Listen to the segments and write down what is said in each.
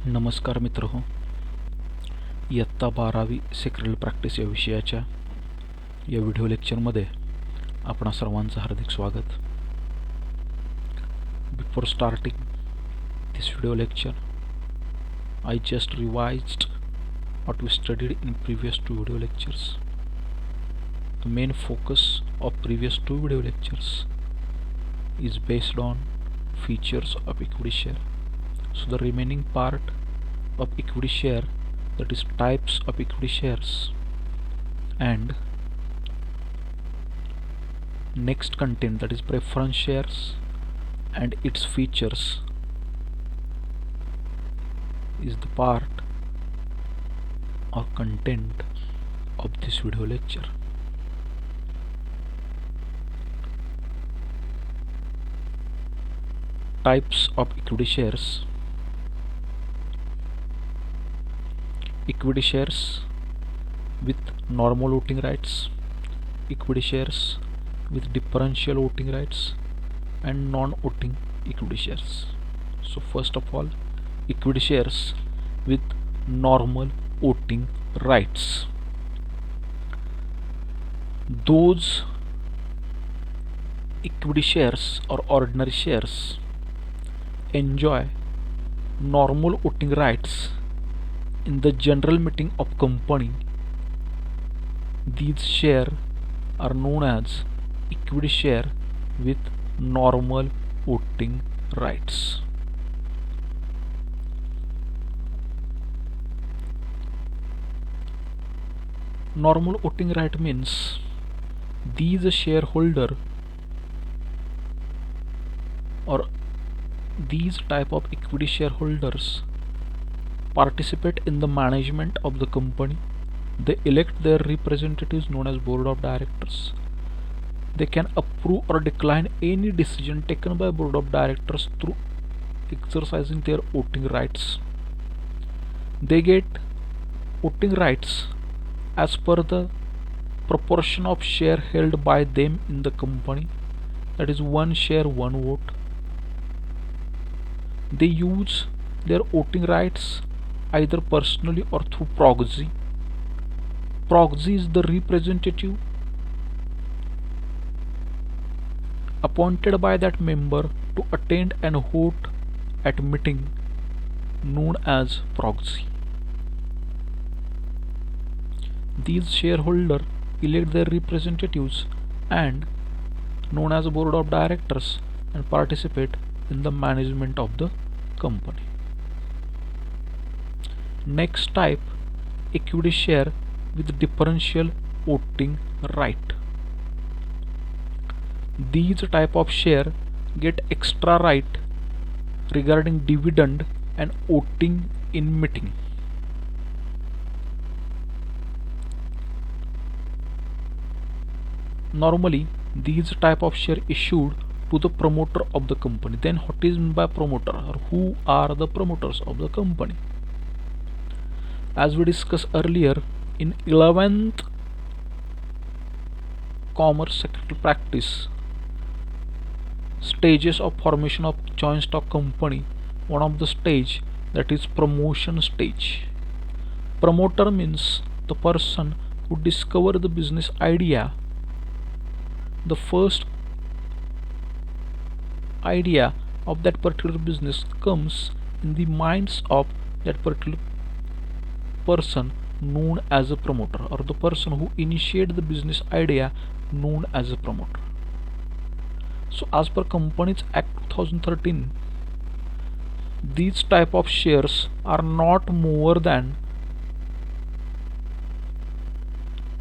नमस्कार मित्रहो, इयत्ता 12वी सेक्रेटरी प्रॅक्टिस या विषयाच्या या व्हिडिओ लेक्चरमध्ये आपणा सर्वांचं हार्दिक स्वागत. Before starting this video lecture, I just revised what we studied in previous two video lectures. The main focus of previous two video lectures is based on features of equity share. So the remaining part of equity share, that is types of equity shares, and next content, that is preference shares and its features, is the part or content of this video lecture. Types of equity shares. Equity shares with normal voting rights, equity shares with differential voting rights, and non-voting equity shares. So first of all, equity shares with normal voting rights. Those equity shares or ordinary shares enjoy normal voting rights in the general meeting of company. These shares are known as equity share with normal voting rights. Normal voting right means these shareholder or these type of equity shareholders participate in the management of the company. They elect their representatives known as board of directors. They can approve or decline any decision taken by board of directors through exercising their voting rights. They get voting rights as per the proportion of share held by them in the company, that is one share one vote. They use their voting rights either personally or through proxy. Proxy is the representative appointed by that member to attend and vote at meeting known as proxy. These shareholders elect their representatives and known as board of directors and participate in the management of the company. Next type, equity share with differential voting right. These type of share get extra right regarding dividend and voting in meeting. Normally these type of share issued to the promoter of the company. Then what is meant by promoter, or who are the promoters of the company? As we discussed earlier in 11th commerce sector practice, stages of formation of joint stock company, one of the stage, that is promotion stage. Promoter means the person who discover the business idea. The first idea of that particular business comes in the minds of that particular person known as a promoter, or the person who initiated the business idea known as a promoter. So as per Companies Act 2013, these type of shares are not more than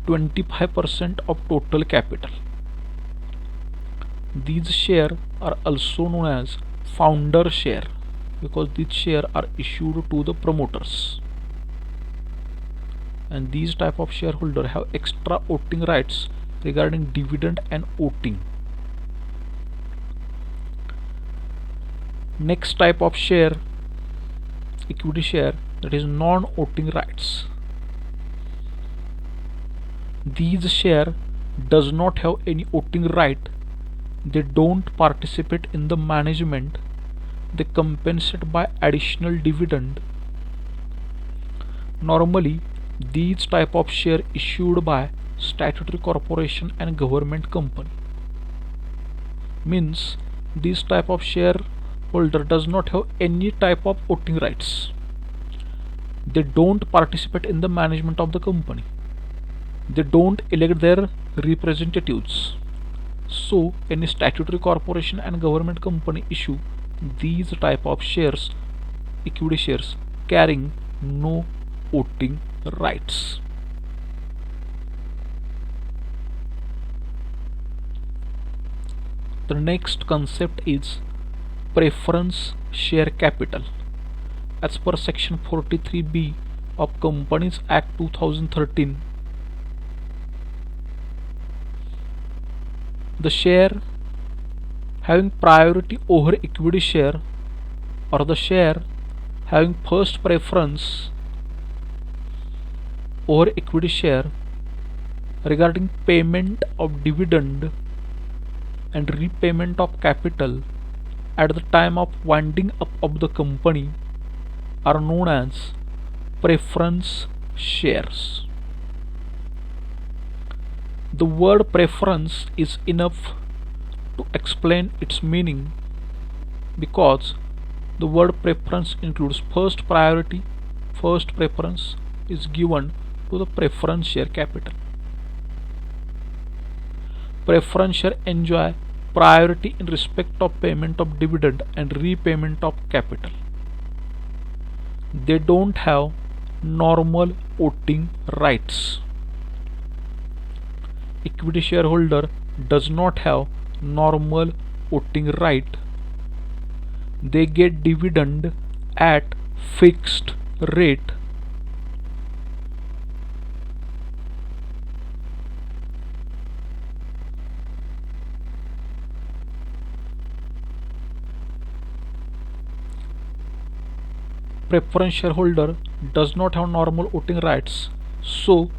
25% of total capital. These shares are also known as founder share because these shares are issued to the promoters, and these type of shareholders have extra voting rights regarding dividend and voting. Next type of share, equity share, that is non-voting rights. These share does not have any voting right. They don't participate in the management. They compensate by additional dividend Normally, these type of share issued by statutory corporation and government company. Means this type of shareholder does not have any type of voting rights. They don't participate in the management of the company. They don't elect their representatives. So any statutory corporation and government company issue these type of shares, equity shares, carrying no voting rights. The next concept is preference share capital. As per section 43B of Companies Act 2013, the share having priority over equity share, or the share having first preference over equity share regarding payment of dividend and repayment of capital at the time of winding up of the company are known as preference shares. The word preference is enough to explain its meaning, because the word preference includes first priority. First preference is given to the preference share capital. Preference share enjoy priority in respect of payment of dividend and repayment of capital. They don't have normal voting rights. Equity shareholder does not have normal voting right. They get dividend at fixed rate. Preference shareholder does not have normal voting rights, so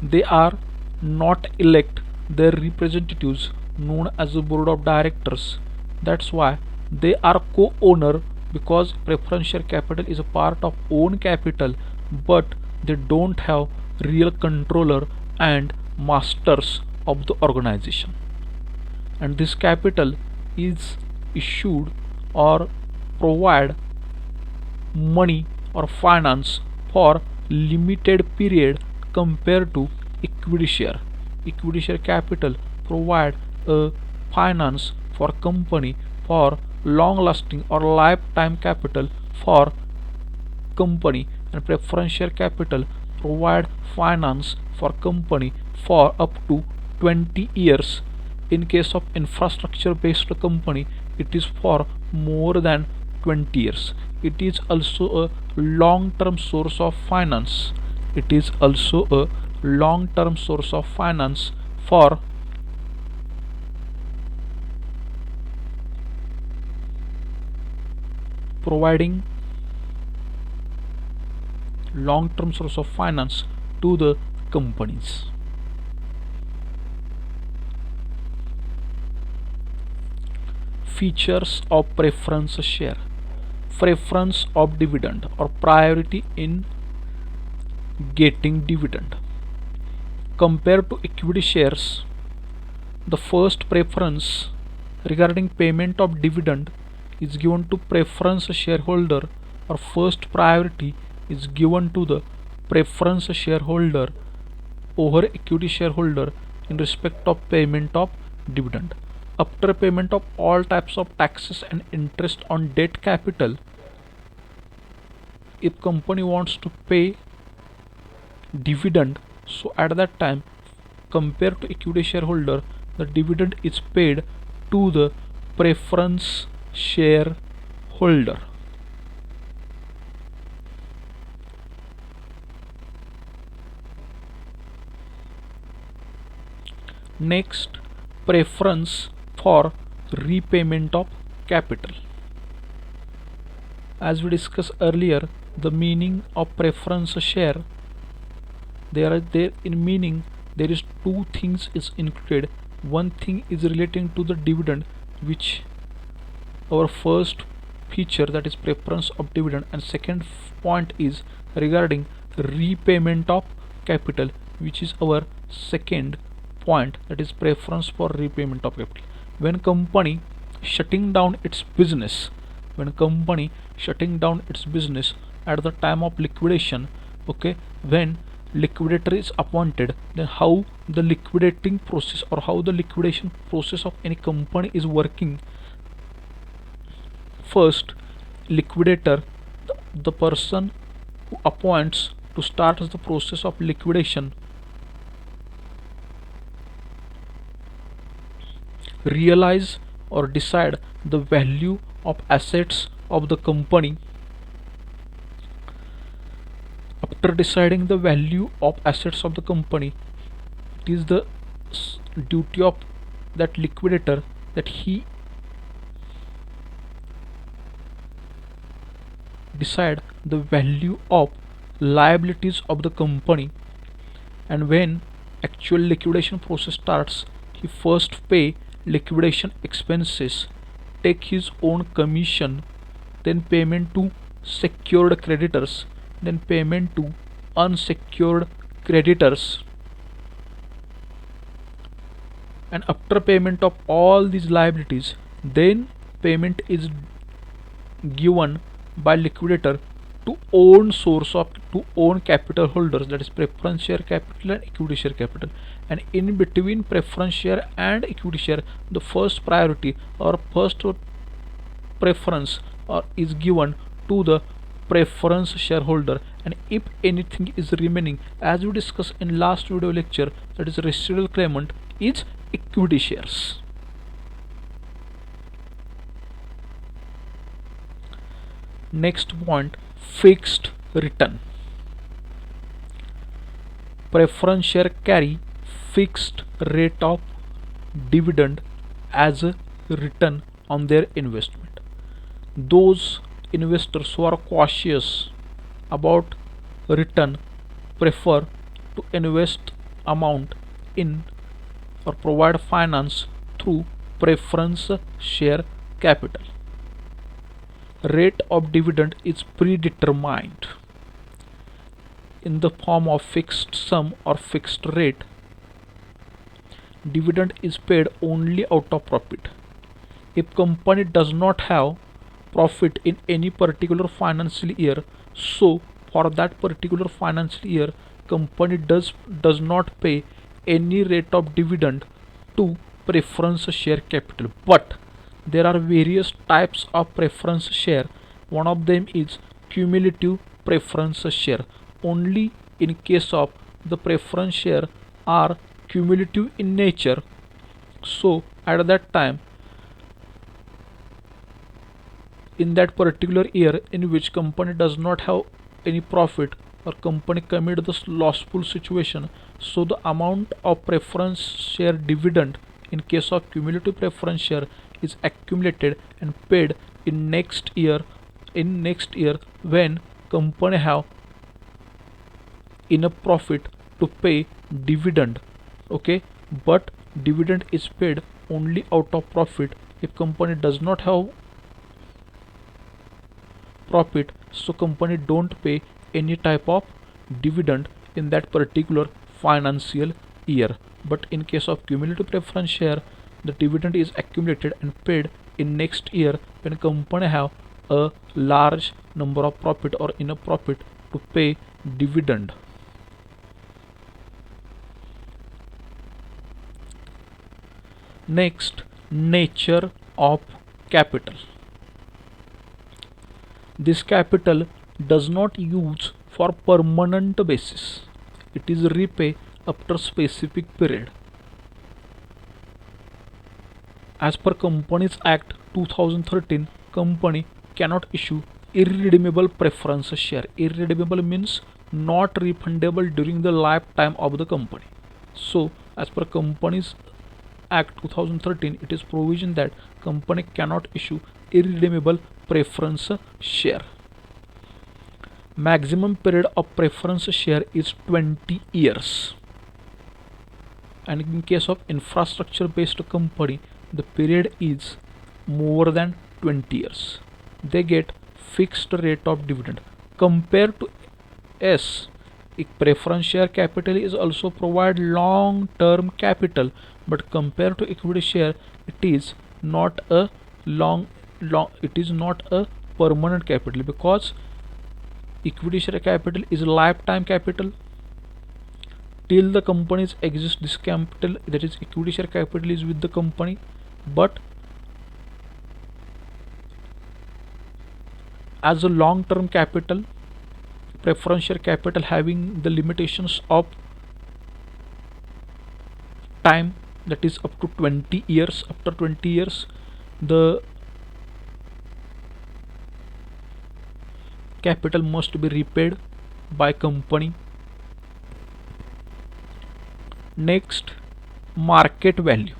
they are not elect their representatives known as the board of directors. That's why they are co-owner, because preference share capital is a part of own capital, but they don't have real controller and masters of the organization. And this capital is issued or provide money or finance for limited period compared to equity share. Equity share capital provide a finance for company for long lasting or lifetime capital for company, and preference share capital provide finance for company for up to 20 years. In case of infrastructure based company, it is for more than 20 years. It is also a long term source of finance. It is also a long term source of finance for providing long term source of finance to the companies. Features of preference share. Preference of dividend or priority in getting dividend. Compared to equity shares, the first preference regarding payment of dividend is given to preference shareholder, or first priority is given to the preference shareholder over equity shareholder in respect of payment of dividend. After payment of all types of taxes and interest on debt capital, if company wants to pay dividend, so at that time, compared to equity shareholder, the dividend is paid to the preference shareholder. Next, preference for repayment of capital. As we discussed earlier, the meaning of preference share, there in meaning there is two things is included. One thing is relating to the dividend, which our first feature, that is preference of dividend, and second point is regarding repayment of capital, which is our second point, that is preference for repayment of capital. When company shutting down its business, when company shutting down its business at the time of liquidation, okay, when liquidator is appointed, then how the liquidating process or how the liquidation process of any company is working. First, liquidator, the person who appoints to start the process of liquidation, realize or decide the value of assets of the company. After deciding the value of assets of the company, it is the duty of that liquidator that he decide the value of liabilities of the company. And when actual liquidation process starts, he first pay liquidation expenses, take his own commission, then payment to secured creditors, then payment to unsecured creditors. And after payment of all these liabilities, then payment is given by liquidator to own source of to own capital holders, that is preference share capital and equity share capital. And in between preference share and equity share, the first priority or first preference is given to the preference shareholder. And if anything is remaining, as we discussed in last video lecture, that is residual claimant, is equity shares. Next point, fixed return. Preference share carry fixed rate of dividend as a return on their investment. Those investors who are cautious about return prefer to invest amount in or provide finance through preference share capital. Rate of dividend is predetermined in the form of fixed sum or fixed rate. Dividend is paid only out of profit. If company does not have profit in any particular financial year, so for that particular financial year, company does not pay any rate of dividend to preference share capital. But there are various types of preference share. One of them is cumulative preference share. Only in case of the preference share are cumulative in nature, so at that time, in that particular year in which company does not have any profit or company commit the lossful situation, so the amount of preference share dividend in case of cumulative preference share is accumulated and paid in next year when company have enough profit to pay dividend. Okay, but dividend is paid only out of profit. If company does not have profit, so company don't pay any type of dividend in that particular financial year. But in case of cumulative preference share, the dividend is accumulated and paid in next year when company have a large number of profit or enough profit to pay dividend. Next, nature of capital. This capital does not use for permanent basis. It is repay after specific period. As per Companies Act 2013, company cannot issue irredeemable preference share. Irredeemable means not refundable during the lifetime of the company. So as per Companies Act 2013, it is provision that company cannot issue irredeemable preference share. Maximum period of preference share is 20 years. And in case of infrastructure based company, the period is more than 20 years. They get fixed rate of dividend. Compared to S, preference share capital is also provide long term capital, but compared to equity share it is not a it is not a permanent capital, because equity share capital is lifetime capital. Till the companies exist, this capital, that is equity share capital, is with the company. But as a long term capital, preference share capital having the limitations of time, that is up to 20 years. After 20 years the capital must be repaid by company. Next, market value.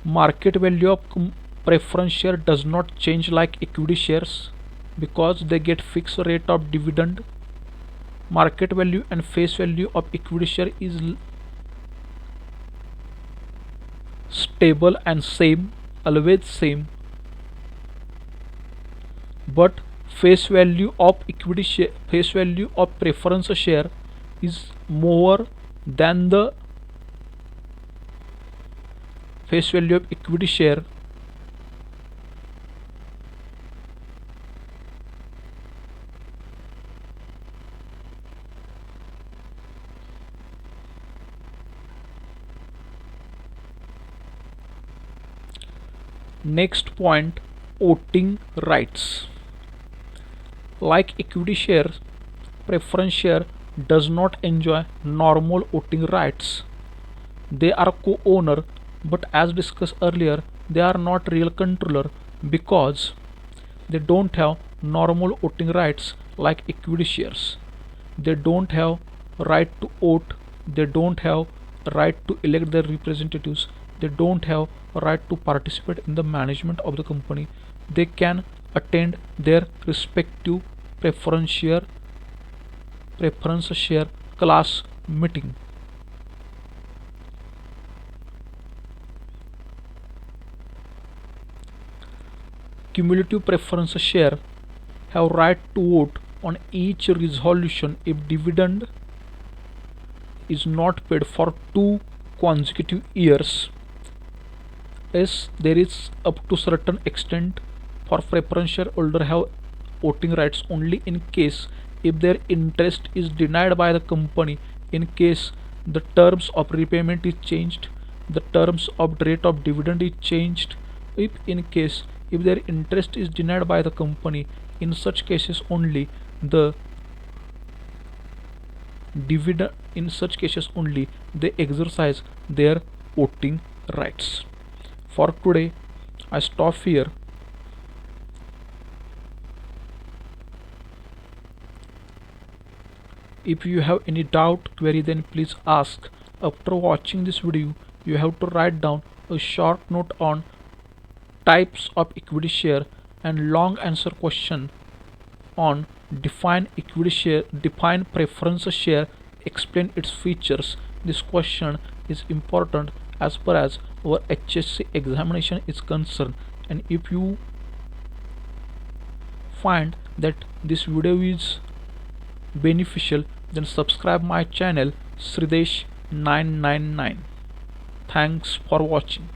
Market value of preference share does not change like equity shares, because they get fixed rate of dividend. Market value and face value of equity share is stable and same, always same. But face value of equity share, face value of preference share is more than the face value of equity share. Next point, voting rights. Like equity shares, preference share does not enjoy normal voting rights. They are co-owner, but as discussed earlier, they are not real controller, because they don't have normal voting rights like equity shares. They don't have right to vote, they don't have right to elect their representatives, they don't have right to participate in the management of the company. They can attend their respective preference share class meeting. Cumulative preference share have right to vote on each resolution if dividend is not paid for 2 consecutive years. Yes, there is up to certain extent for preference shareholder have voting rights only in case if their interest is denied by the company, in case the terms of repayment is changed, the terms of rate of dividend is changed, if their interest is denied by the company, in such cases only the dividend, in such cases only they exercise their voting rights. For today I stop here. If you have any doubt, query, then please ask. After watching this video, you have to write down a short note on types of equity share and long answer question on define equity share, define preference share, explain its features. This question is important as far as our HSC examination is concerned. And if you find that this video is beneficial, then subscribe my channel Sridesh 999. Thanks for watching.